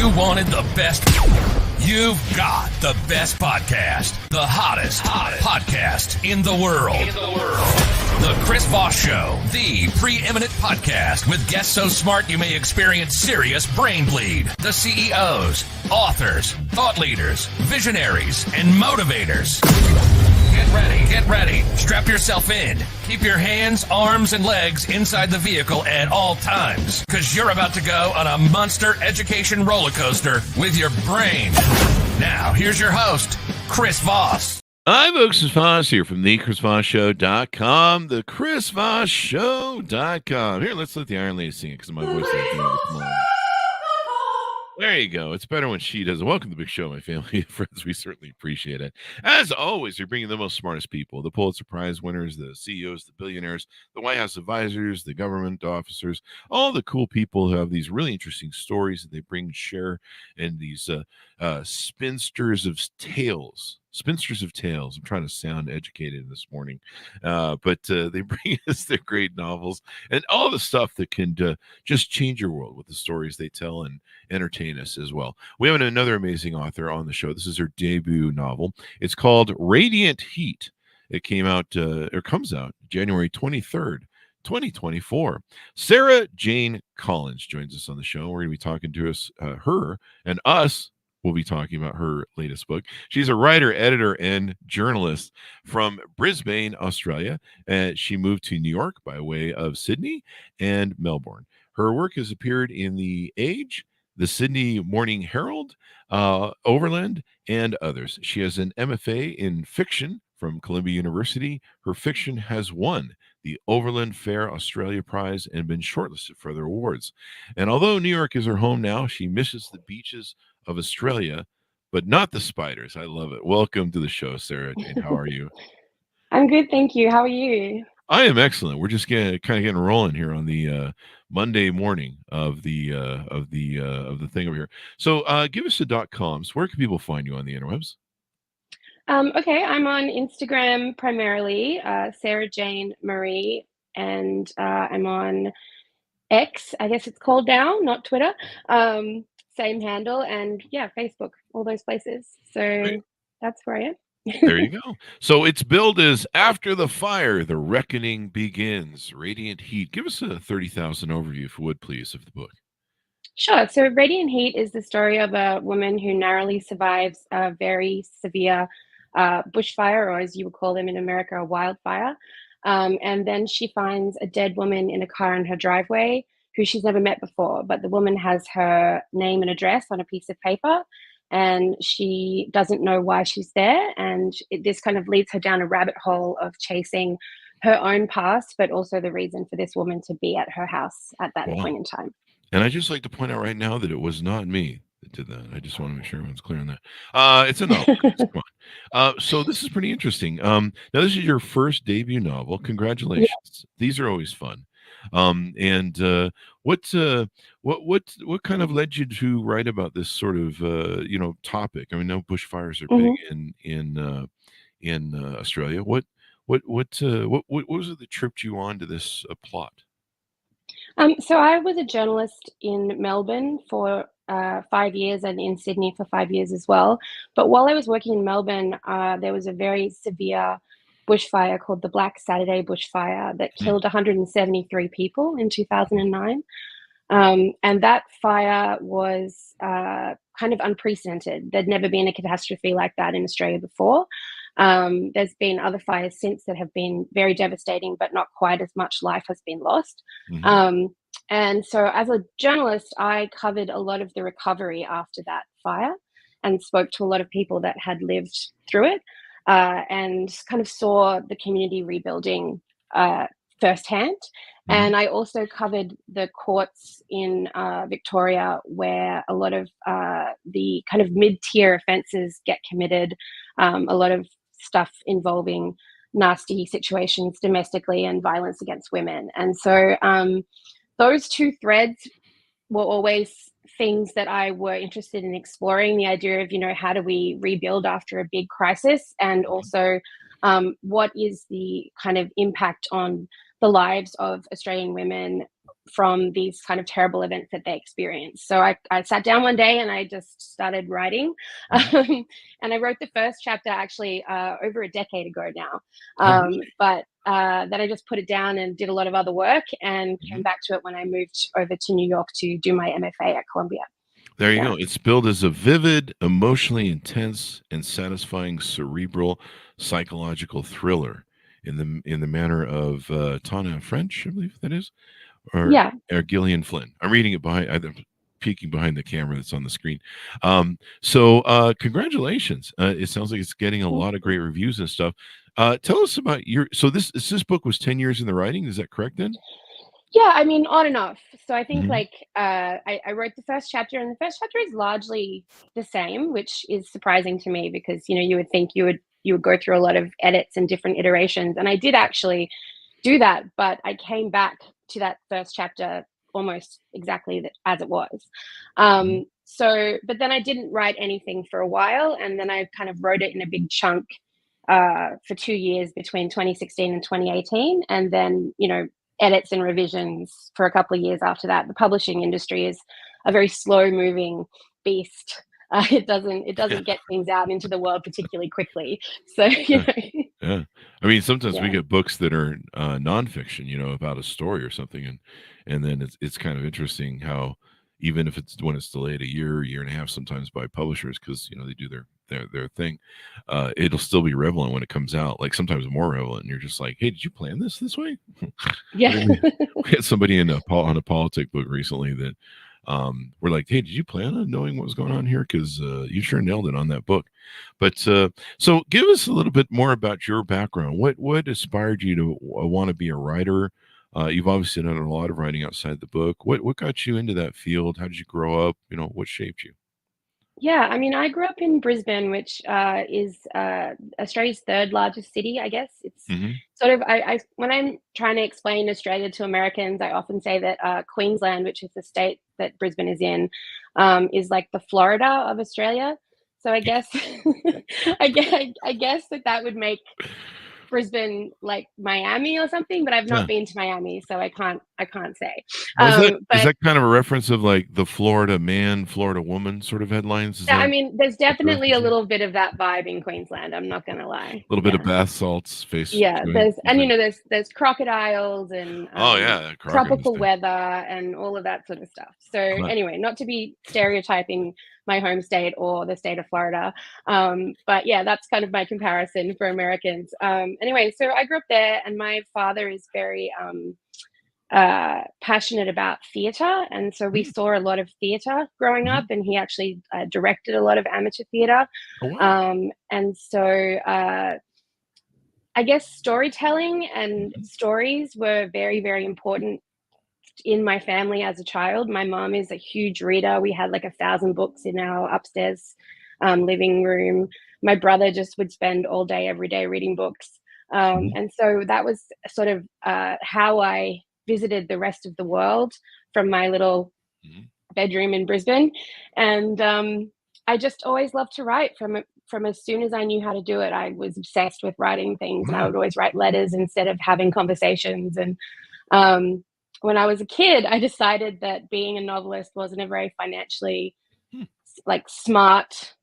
You wanted the best. You've got the best podcast, the hottest podcast in the world. The Chris Voss Show, the preeminent podcast with guests so smart you may experience serious brain bleed. The CEOs, authors, thought leaders, visionaries, and motivators. Get ready. Strap yourself in. Keep your hands, arms, and legs inside the vehicle at all times, because you're about to go on a monster education roller coaster with your brain. Now, here's your host, Chris Voss. Hi, folks. It's Voss here from thechrisvossshow.com, thechrisvossshow.com. Here, let's let the Iron Lady sing it, because my voice is doing this morning. There you go. It's better when she does it. Welcome to the big show, my family and friends. We certainly appreciate it. As always, you're bringing the most smartest people, the Pulitzer Prize winners, the CEOs, the billionaires, the White House advisors, the government officers, all the cool people who have these really interesting stories that they bring and share, and these spinsters of tales. Spinsters of Tales. I'm trying to sound educated this morning, but they bring us their great novels and all the stuff that can just change your world with the stories they tell and entertain us as well. We have another amazing author on the show. This is her debut novel. It's called Radiant Heat. It came out or comes out January 23rd. 2024. Sarah Jane Collins joins us on the show. We're going to be talking to us, her and us. We'll be talking about her latest book. She's a writer, editor, and journalist from Brisbane, Australia. She moved to New York by way of Sydney and Melbourne. Her work has appeared in The Age, the Sydney Morning Herald, Overland, and others. She has an MFA in fiction from Columbia University. Her fiction has won the Overland Fair Australia Prize and been shortlisted for other awards. And although New York is her home now, she misses the beaches of Australia, but not the spiders. I love it. Welcome to the show, Sarah Jane. How are you? I'm good, thank you. How are you? I am excellent. We're just getting rolling here on the Monday morning of the thing over here. So give us the .coms. Where can people find you on the interwebs? Okay, I'm on Instagram primarily, Sarah Jane Marie, and I'm on X, I guess it's called now, not Twitter. Same handle, and yeah, Facebook, all those places. So Right. That's where I am. There you go. So it's billed as After the Fire, the Reckoning Begins, Radiant Heat. Give us a 30,000 overview, if you would, please, of the book. Sure. So Radiant Heat is the story of a woman who narrowly survives a very severe bushfire, or as you would call them in America, a wildfire. And then she finds a dead woman in a car in her driveway who she's never met before. But the woman has her name and address on a piece of paper, and she doesn't know why she's there. And this kind of leads her down a rabbit hole of chasing her own past, but also the reason for this woman to be at her house at that point in time. And I'd just like to point out right now that it was not me that did that. I just want to make sure everyone's clear on that. It's a novel. Come on. So this is pretty interesting. Now, this is your first debut novel. Congratulations. Yeah. These are always fun. And what kind of led you to write about this sort of topic? I mean, no, bushfires are big in Australia. What was it that tripped you on to this plot? So I was a journalist in Melbourne for 5 years and in Sydney for 5 years as well. But while I was working in Melbourne, there was a very severe bushfire called the Black Saturday bushfire that killed 173 people in 2009. And that fire was kind of unprecedented. There'd never been a catastrophe like that in Australia before. There's been other fires since that have been very devastating, but not quite as much life has been lost. And so as a journalist, I covered a lot of the recovery after that fire and spoke to a lot of people that had lived through it, and kind of saw the community rebuilding firsthand. And I also covered the courts in Victoria, where a lot of the kind of mid-tier offences get committed, a lot of stuff involving nasty situations domestically and violence against women. And so those two threads were always things that I were interested in exploring, the idea of, how do we rebuild after a big crisis, and also what is the kind of impact on the lives of Australian women from these kind of terrible events that they experienced. So I sat down one day and I just started writing. And I wrote the first chapter actually over a decade ago now. But then I just put it down and did a lot of other work and came back to it when I moved over to New York to do my MFA at Columbia. There you go. It's billed as a vivid, emotionally intense, and satisfying cerebral psychological thriller in the manner of Tana French, I believe that is, or Gillian Flynn. I'm reading it I'm peeking behind the camera that's on the screen. So congratulations. It sounds like it's getting a lot of great reviews and stuff. Tell us about this book was 10 years in the writing. Is that correct then? Yeah, I mean, on and off. So I think I wrote the first chapter, and the first chapter is largely the same, which is surprising to me because, you would think you would go through a lot of edits and different iterations. And I did actually do that, but I came back to that first chapter almost exactly as it was. But then I didn't write anything for a while, and then I kind of wrote it in a big chunk for 2 years between 2016 and 2018, and then, edits and revisions for a couple of years after that. The publishing industry is a very slow moving beast. It doesn't get things out into the world particularly quickly. So, I mean, sometimes we get books that are nonfiction, about a story or something. And then it's kind of interesting how, even if when it's delayed a year and a half, sometimes by publishers, because, they do their thing, it'll still be relevant when it comes out, like sometimes more relevant. And you're just like, hey, did you plan this way? Yeah. We had somebody on a politic book recently that we're like, hey, did you plan on knowing what was going on here? Because you sure nailed it on that book. But so give us a little bit more about your background. What inspired you to want to be a writer? You've obviously done a lot of writing outside the book. What got you into that field? How did you grow up? What shaped you? Yeah, I mean, I grew up in Brisbane, which is Australia's third largest city, I guess. It's sort of, I when I'm trying to explain Australia to Americans, I often say that Queensland, which is the state that Brisbane is in, is like the Florida of Australia. So I guess, I guess that would make Brisbane like Miami or something, but I've not been to Miami, so I can't say. Is that kind of a reference of like the Florida man, Florida woman sort of headlines? I mean, there's definitely a little bit of that vibe in Queensland. I'm not gonna lie. A little bit of bath salts, face. Yeah, there's crocodiles and tropical weather and all of that sort of stuff. So anyway, not to be stereotyping my home state or the state of Florida, but yeah, that's kind of my comparison for Americans. Anyway, so I grew up there, and my father is very passionate about theatre, and so we saw a lot of theatre growing up, and he actually directed a lot of amateur theatre. And so I guess storytelling and stories were very, very important in my family as a child. My mom is a huge reader. We had like 1,000 books in our upstairs living room. My brother just would spend all day, every day reading books. And so that was sort of how I visited the rest of the world from my little bedroom in Brisbane. And I just always loved to write from as soon as I knew how to do it. I was obsessed with writing things, and I would always write letters instead of having conversations. And when I was a kid, I decided that being a novelist wasn't a very financially smart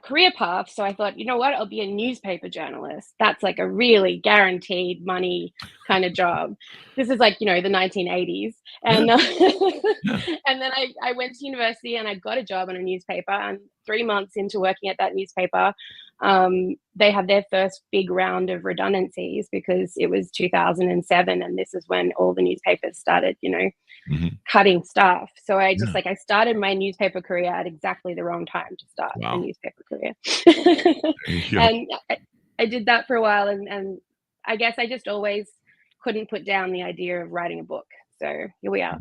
career path. So I thought, you know what, I'll be a newspaper journalist. That's like a really guaranteed money kind of job. This is like, the 1980s. And and then I went to university and I got a job on a newspaper, and 3 months into working at that newspaper, they had their first big round of redundancies because it was 2007, and this is when all the newspapers started, cutting staff. So I just I started my newspaper career at exactly the wrong time to start a newspaper career. And I did that for a while, and I guess I just always couldn't put down the idea of writing a book. So here we are.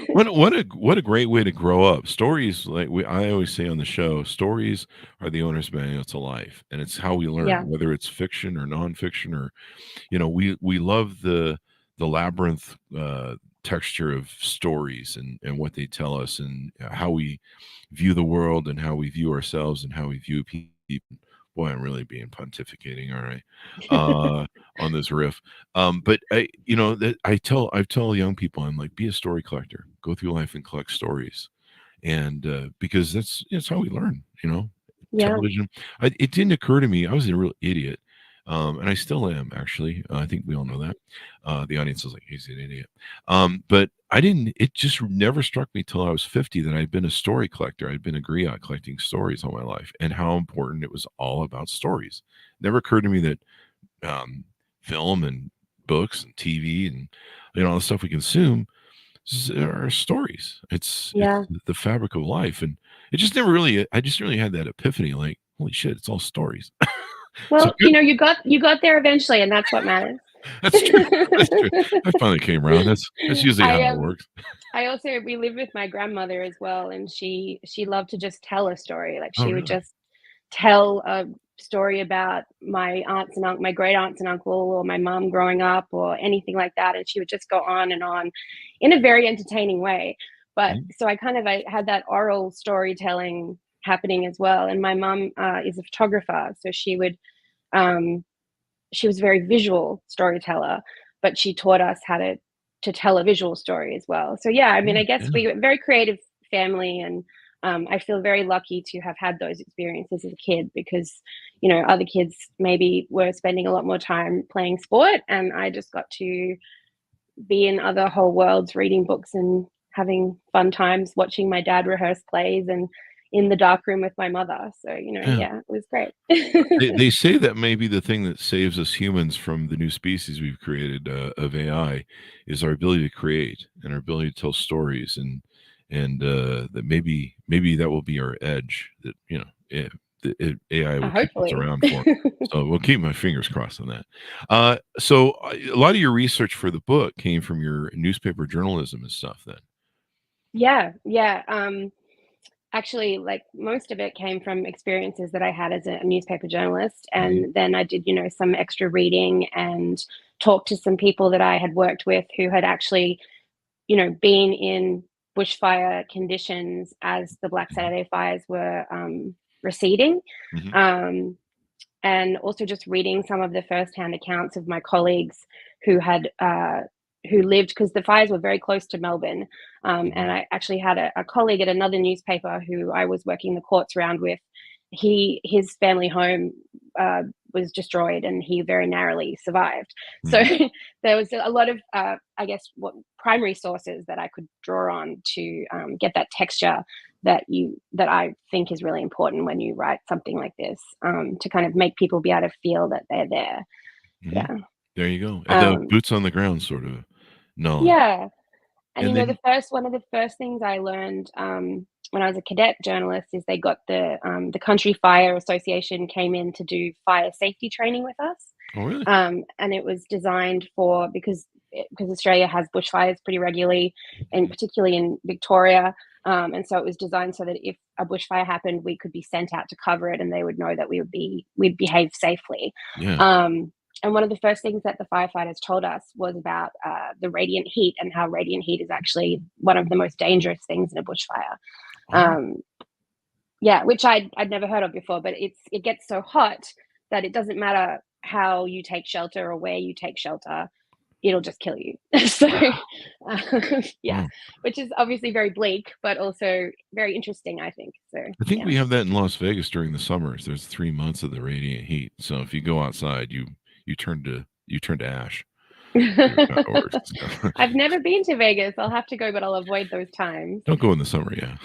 What a great way to grow up. Stories, I always say on the show, stories are the owner's manual to life, and it's how we learn, whether it's fiction or nonfiction, or we love the labyrinth texture of stories and what they tell us, and how we view the world, and how we view ourselves, and how we view people. Boy, I'm really being pontificating, all right, on this riff. But I tell young people, I'm like, be a story collector. Go through life and collect stories, and because that's how we learn. Yeah. Television. It didn't occur to me. I was a real idiot, and I still am actually. I think we all know that. The audience is like, he's an idiot. But I didn't. It just never struck me till I was 50 that I'd been a story collector. I'd been a griot collecting stories all my life, and how important it was all about stories. Never occurred to me that film and books and TV and all the stuff we consume are stories. It's the fabric of life, and it just never really. I just really had that epiphany, like, holy shit, it's all stories. Well, you got there eventually, and that's what matters. That's true. That's true. I finally came around. That's usually how it works. We live with my grandmother as well, and she loved to just tell a story. Like she really? would just tell a story about my aunts and my great aunts and uncle, or my mom growing up, or anything like that, and she would just go on and on in a very entertaining way. But so I had that oral storytelling happening as well. And my mom is a photographer, so she was a very visual storyteller, but she taught us how to tell a visual story as well. So yeah, I mean, I guess we're a very creative family, and I feel very lucky to have had those experiences as a kid, because other kids maybe were spending a lot more time playing sport, and I just got to be in other whole worlds, reading books and having fun times watching my dad rehearse plays and in the dark room with my mother. So, it was great. They say that maybe the thing that saves us humans from the new species we've created of AI is our ability to create and our ability to tell stories, and that maybe that will be our edge that the AI will keep us around for. So we'll keep my fingers crossed on that. So a lot of your research for the book came from your newspaper journalism and stuff then. Yeah. Actually, like most of it came from experiences that I had as a newspaper journalist. And then I did, some extra reading and talked to some people that I had worked with who had actually, been in bushfire conditions as the Black Saturday fires were receding. And also just reading some of the firsthand accounts of my colleagues who had who lived, because the fires were very close to Melbourne. And I actually had a colleague at another newspaper who I was working the courts around with. His family home was destroyed, and he very narrowly survived. So there was a lot of, I guess, primary sources that I could draw on to get that texture that I think is really important when you write something like this, to kind of make people be able to feel that they're there. Yeah. There you go. And the boots on the ground sort of knowledge. Yeah. And one of the first things I learned when I was a cadet journalist is they got the Country Fire Association came in to do fire safety training with us. Oh, really? And it was designed because Australia has bushfires pretty regularly, and particularly in Victoria. And so it was designed so that if a bushfire happened, we could be sent out to cover it, and they would know that we'd behave safely. Yeah. And one of the first things that the firefighters told us was about the radiant heat, and how radiant heat is actually one of the most dangerous things in a bushfire. Which I'd never heard of before, but it gets so hot that it doesn't matter how you take shelter or where you take shelter, it'll just kill you. So, which is obviously very bleak, but also very interesting, I think. So I think we have that in Las Vegas during the summers. There's 3 months of the radiant heat. So if you go outside, you turn to ash. I've never been to Vegas. I'll have to go, but I'll avoid those times. Don't go in the summer. Yeah.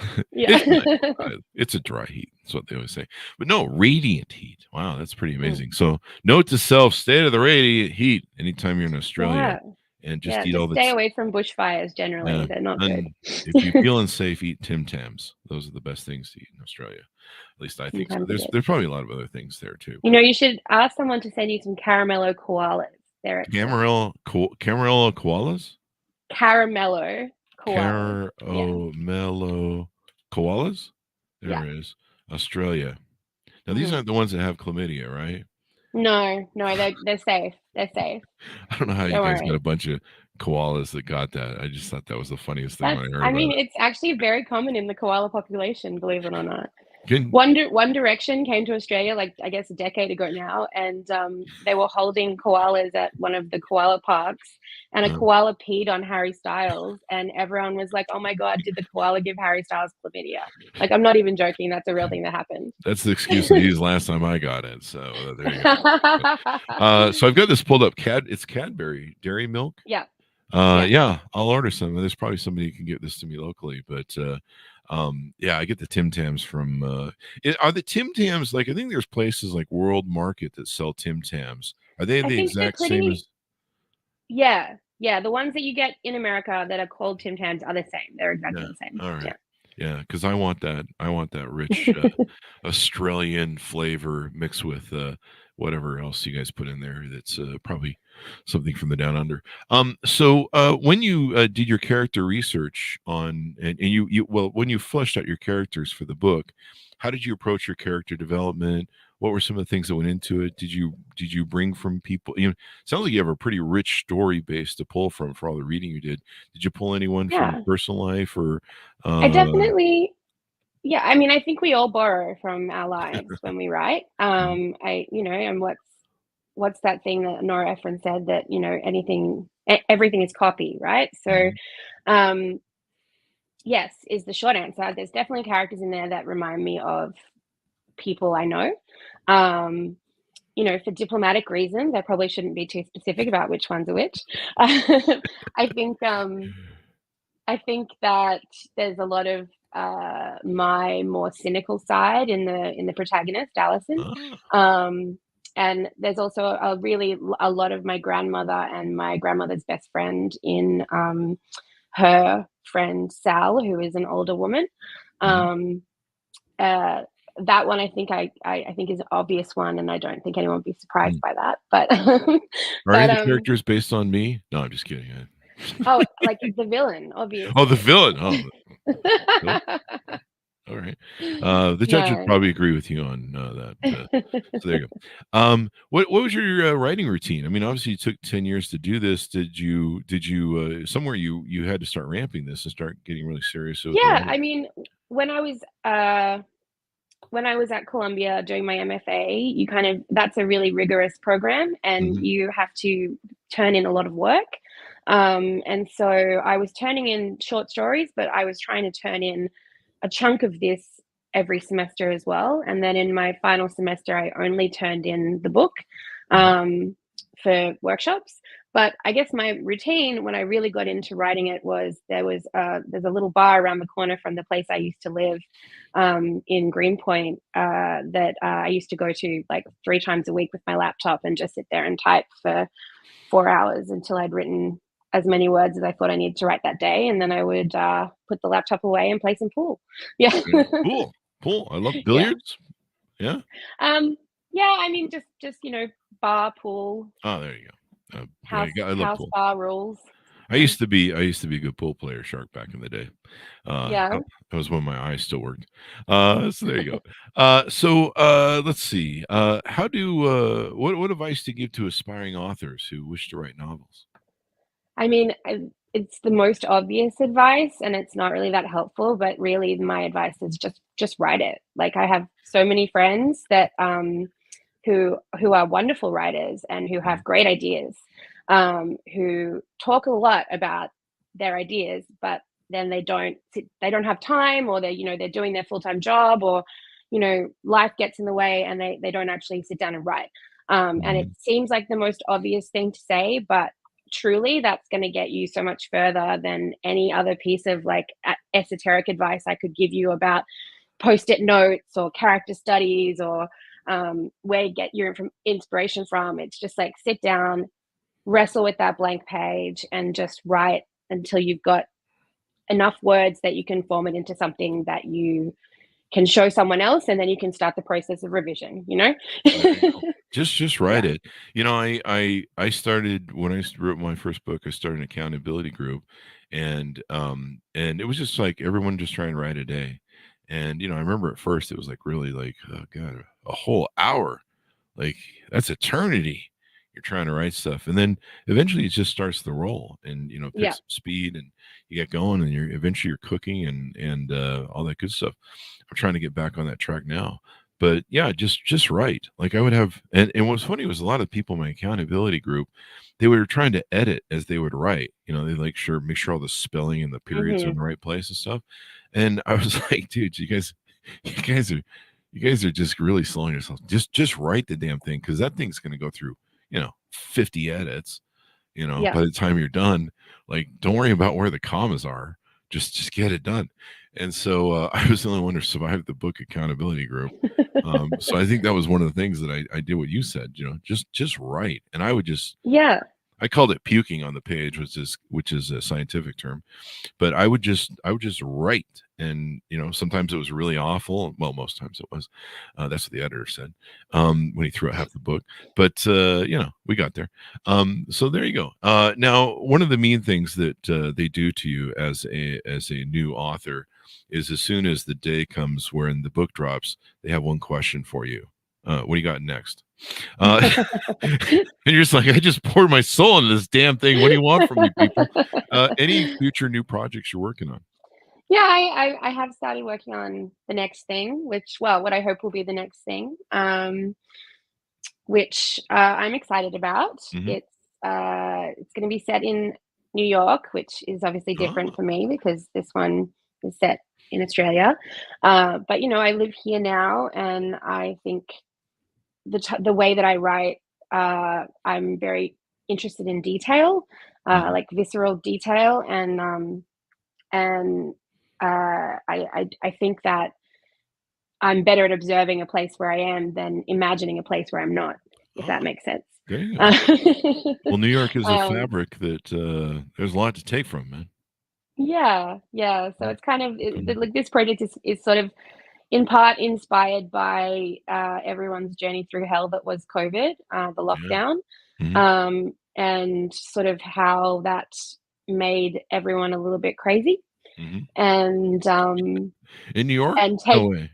It's a dry heat. That's what they always say. But no, radiant heat. Wow, that's pretty amazing. So note to self, stay out of the radiant heat anytime you're in Australia. And just eat all the... Stay away from bushfires generally. They're not good. If you're feeling safe, eat Tim Tams. Those are the best things to eat in Australia. At least I think so. There's probably a lot of other things there too. You should ask someone to send you some caramello koalas. Caramello koalas? Caramello koalas. Caramello koalas? There it is. Australia. Now, these aren't the ones that have chlamydia, right? No, they're safe. They're safe. I don't know how you guys got a bunch of koalas that got that. I just thought that was the funniest thing I heard. I mean, it's actually very common in the koala population, believe it or not. One Direction came to Australia, like, I guess a decade ago now, and they were holding koalas at one of the koala parks, and a koala peed on Harry Styles, and everyone was like, "Oh my God, did the koala give Harry Styles chlamydia?" Like, I'm not even joking. That's a real thing that happened. That's the excuse I used last time I got it. So there you go. So I've got this pulled up. It's Cadbury Dairy Milk. Yeah. Yeah, I'll order some. There's probably somebody who can get this to me locally, but yeah, I get the Tim Tams from. Are the Tim Tams like? I think there's places like World Market that sell Tim Tams. Are they the exact same as? Yeah, the ones that you get in America that are called Tim Tams are the same. They're exactly the same. All right. Yeah, because I want that rich Australian flavor mixed with whatever else you guys put in there. That's probably something from the down under. So when you did your character research on, and when you fleshed out your characters for the book, how did you approach your character development? What were some of the things that went into it? Did you bring from people? It sounds like you have a pretty rich story base to pull from for all the reading you did. Did you pull anyone from personal life or? I definitely. Yeah, I mean, I think we all borrow from our lives when we write. And what's that thing that Nora Ephron said, that everything is copy, right? So, yes, is the short answer. There's definitely characters in there that remind me of people I know. For diplomatic reasons, I probably shouldn't be too specific about which ones are which. I think that there's a lot of my more cynical side in the protagonist, Allison. And there's also a lot of my grandmother and my grandmother's best friend in her friend Sal, who is an older woman. That one, I think is an obvious one, and I don't think anyone would be surprised by that. But are any of the characters based on me? No, I'm just kidding. Oh, like the villain, obviously. Oh, the villain. Oh, cool. All right. The judge would probably agree with you on that. So there you go. What was your writing routine? I mean, obviously you took 10 years to do this. Did you somewhere you had to start ramping this and start getting really serious? I mean, when I was at Columbia doing my MFA, that's a really rigorous program, and you have to turn in a lot of work. And so I was turning in short stories, but I was trying to turn in a chunk of this every semester as well. And then in my final semester, I only turned in the book for workshops. But I guess my routine when I really got into writing it was there's a little bar around the corner from the place I used to live in Greenpoint that I used to go to like 3 times a week with my laptop and just sit there and type for 4 hours until I'd written as many words as I thought I needed to write that day. And then I would put the laptop away and play some pool. Yeah. Cool. I love billiards. Yeah. I mean, just bar, pool. Oh, there you go. House pool. Bar rules. I used to be a good pool player, Shark, back in the day. That was when my eyes still worked. So there you go. So let's see. How do what advice do you give to aspiring authors who wish to write novels? I mean, it's the most obvious advice, and it's not really that helpful. But really, my advice is just write it. Like, I have so many friends that who are wonderful writers and who have great ideas, who talk a lot about their ideas, but then they don't have time, or they're doing their full-time job, or life gets in the way, and they don't actually sit down and write. And it seems like the most obvious thing to say, but truly that's going to get you so much further than any other piece of like esoteric advice I could give you about post-it notes or character studies or where you get your inspiration from. It's just like sit down, wrestle with that blank page, and just write until you've got enough words that you can form it into something that you can show someone else, and then you can start the process of revision. Just write it. I started, when I wrote my first book, I started an accountability group, and it was just like everyone just try and write a day. And I remember at first it was like really like, oh God, a whole hour, like that's eternity. you're trying to write stuff, and then eventually it just starts to roll, and pick Yeah. some speed, and you get going, and you're cooking, and all that good stuff. I'm trying to get back on that track now. But yeah, just write. Like I would have, and what's funny was a lot of people in my accountability group, they were trying to edit as they would write. They make sure all the spelling and the periods are in the right place and stuff. And I was like, dude, you guys are just really slowing yourself. Just write the damn thing, because that thing's going to go through 50 edits. Yeah. By the time you're done, like, don't worry about where the commas are. Just get it done. And so I was the only one who survived the book accountability group. So I think that was one of the things that I did what you said. Just write, and I would just Yeah. I called it puking on the page, which is a scientific term, but I would just write, and sometimes it was really awful. Well, most times it was. That's what the editor said when he threw out half the book. But we got there. So there you go. Now, one of the mean things that they do to you as a new author is, as soon as the day comes when the book drops, they have one question for you. What do you got next? And you're just like, I just poured my soul into this damn thing. What do you want from me, people? Any future new projects you're working on? Yeah, I have started working on the next thing, what I hope will be the next thing, which I'm excited about. Mhm. It's going to be set in New York, which is obviously different for me because this one is set in Australia. But I live here now, and I think the way that I write, I'm very interested in detail, like visceral detail, and I think that I'm better at observing a place where I am than imagining a place where I'm not, if that makes sense. There you go. Well, New York is a Um, fabric that there's a lot to take from, man. yeah, yeah. So it's kind of like this project is sort of in part inspired by everyone's journey through hell that was COVID, the Yeah. lockdown, Mhm. and sort of how that made everyone a little bit crazy. Mhm. And In New York? and No take way.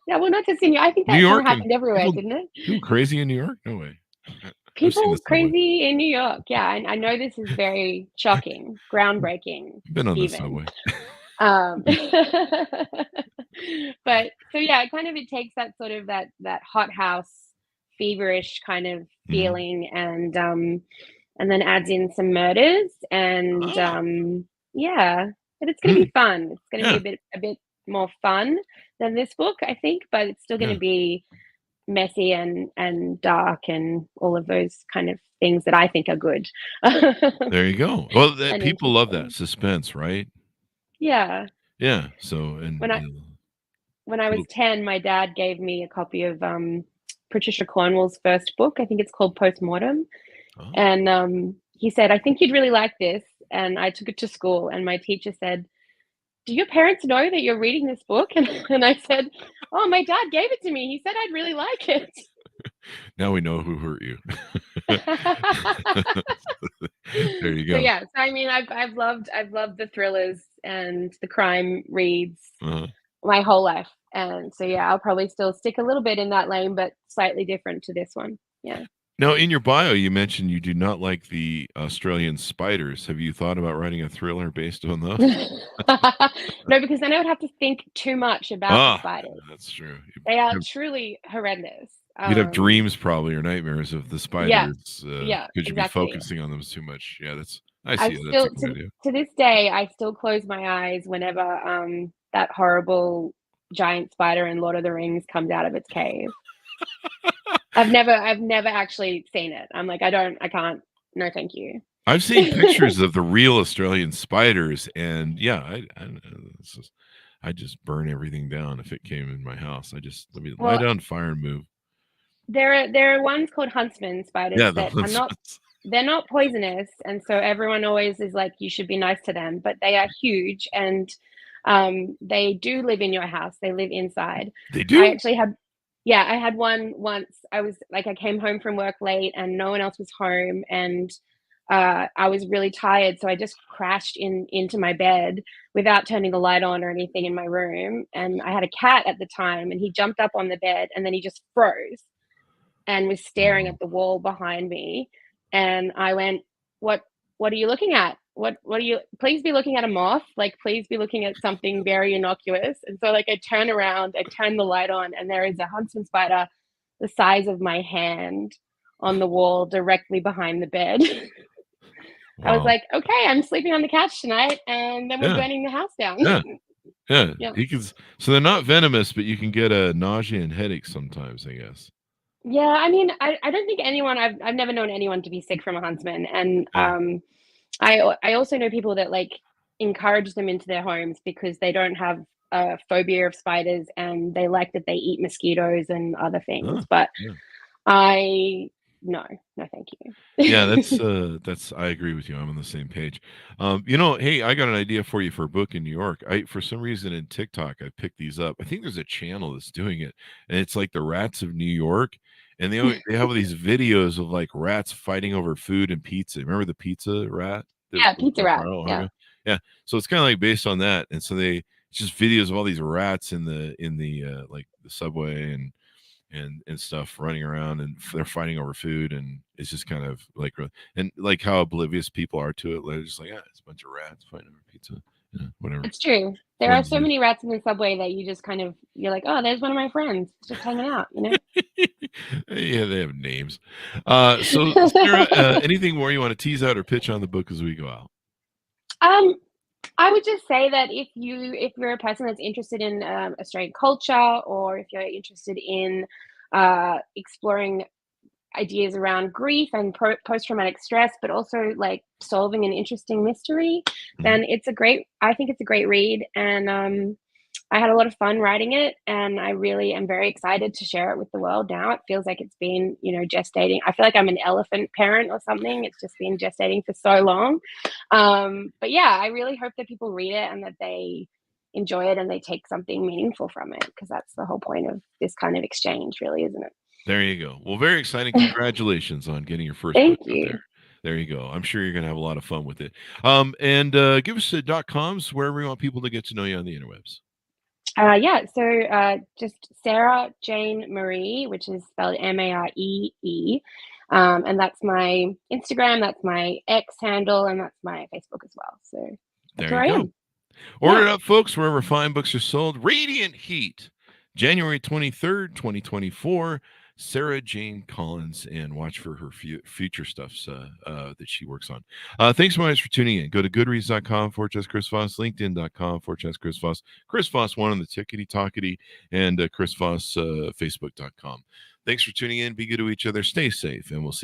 yeah, well, not just in I think New that kind of York and happened everywhere, didn't it? people crazy in New York? No way. I've seen the People subway. crazy in New York. Yeah, I know this is very shocking, groundbreaking Been on the even. subway. But so yeah, it takes that sort of that hothouse feverish kind of Mhm. feeling, and then adds in some murders, and Ah. yeah, but it's going to Hmm. be fun. It's going to Yeah. be a bit more fun than this book, I think, but it's still going Yeah. to be messy and dark and all of those kind of things that I think are good. There you go. Well, that And people love that interesting. suspense, right? Yeah. Yeah. So, and When I was 10, my dad gave me a copy of Patricia Cornwell's first book. I think it's called Postmortem. oh, And he said, I think you'd really like this. And I took it to school, and my teacher said, do your parents know that you're reading this book? And I said, oh, my dad gave it to me. He said I'd really like it. now we know who hurt you. There you So go. yeah, so I mean, I've loved the thrillers and the crime reads Uh-huh. my whole life, and so yeah, I'll probably still stick a little bit in that lane, but slightly different to this one. Yeah. Now, in your bio, you mentioned you do not like the Australian spiders. Have you thought about writing a thriller based on those? No, because then I would have to think too much about the Ah, spiders. that's true. They are truly horrendous. You'd have dreams probably, or nightmares of the Yeah, spiders yeah, because you'd be exactly. focusing on them too much. Yeah, I I see it. That's a still good idea. to this day, I still close my eyes whenever that horrible giant spider in Lord of the Rings comes out of its cave. I've never actually seen it. I'm like, I can't. No, thank you. I've seen pictures of the real Australian spiders, and yeah, I just burn everything down if it came in my house. Let me lie Well, down, fire, and move. there are ones called huntsman spiders Yeah, that are not they're not poisonous, and so everyone always is like, you should be nice to them, but they are huge, and they do live in your house. They live inside. they I do. actually had Yeah, I had one once. I came home from work late and no one else was home, and I was really tired, so I just crashed into my bed without turning the light on or anything in my room, and I had a cat at the time, and he jumped up on the bed and then he just froze. and was staring at the wall behind me. And I went, what are you looking at? What are you, please be looking at a moth. Like, please be looking at something very innocuous. And so like I turn around, I turn the light on, and there is a huntsman spider the size of my hand on the wall directly behind the bed. I was Wow. like, okay, I'm sleeping on the couch tonight, and then we're burning the house down. Yeah. Yeah. So they're not venomous, but you can get a nausea and headache sometimes, I guess. Yeah, I mean, I don't think anyone, I've never known anyone to be sick from a huntsman. And I also know people that like encourage them into their homes because they don't have a phobia of spiders, and they like that they eat mosquitoes and other things. But no, thank you. Yeah, that's I agree with you. I'm on the same page. Hey, I got an idea for you for a book in New York. For some reason in TikTok I picked these up. I think there's a channel that's doing it, and it's like the Rats of New York, and they have these videos of like rats fighting over food and pizza. Remember the pizza rat? Yeah, Pizza Rat. Yeah. So it's kind of like based on that, and so it's just videos of all these rats in the like the subway and stuff running around, and they're fighting over food, and it's just kind of like, and like how oblivious people are to it. They're just like, it's a bunch of rats fighting over pizza, whatever. It's true. There are so many rats in the subway that you just kind of, you're like, oh, there's one of my friends just hanging out, Yeah, they have names. So Sarah, anything more you want to tease out or pitch on the book as we go out? I would just say that if you're a person that's interested in Australian culture, or if you're interested in exploring ideas around grief and post-traumatic stress, but also like solving an interesting mystery, then I think it's a great read. And I had a lot of fun writing it, and I really am very excited to share it with the world now. It feels like it's been, gestating. I feel like I'm an elephant parent or something. It's just been gestating for so long. But yeah, I really hope that people read it and that they enjoy it and they take something meaningful from it, because that's the whole point of this kind of exchange, really, isn't it? There you go. Well, very exciting. Congratulations on getting your first Thank book you. out there. There you go. I'm sure you're going to have a lot of fun with it. And give us the .coms wherever you want people to get to know you on the interwebs. So just Sarah Jane Marie, which is spelled Maree. And that's my Instagram, that's my X handle, and that's my Facebook as well. So that's where I am. Order it up, folks, wherever fine books are sold. Radiant Heat, January 23rd, 2024. Sarah Jane Collins, and watch for her future stuffs that she works on. Thanks so much for tuning in. Go to goodreads.com/Chris Voss, linkedin.com/Chris Voss, Chris Voss 1 on the Tickety Talkety, and Chris Voss Facebook.com. Thanks for tuning in. Be good to each other. Stay safe, and we'll see you.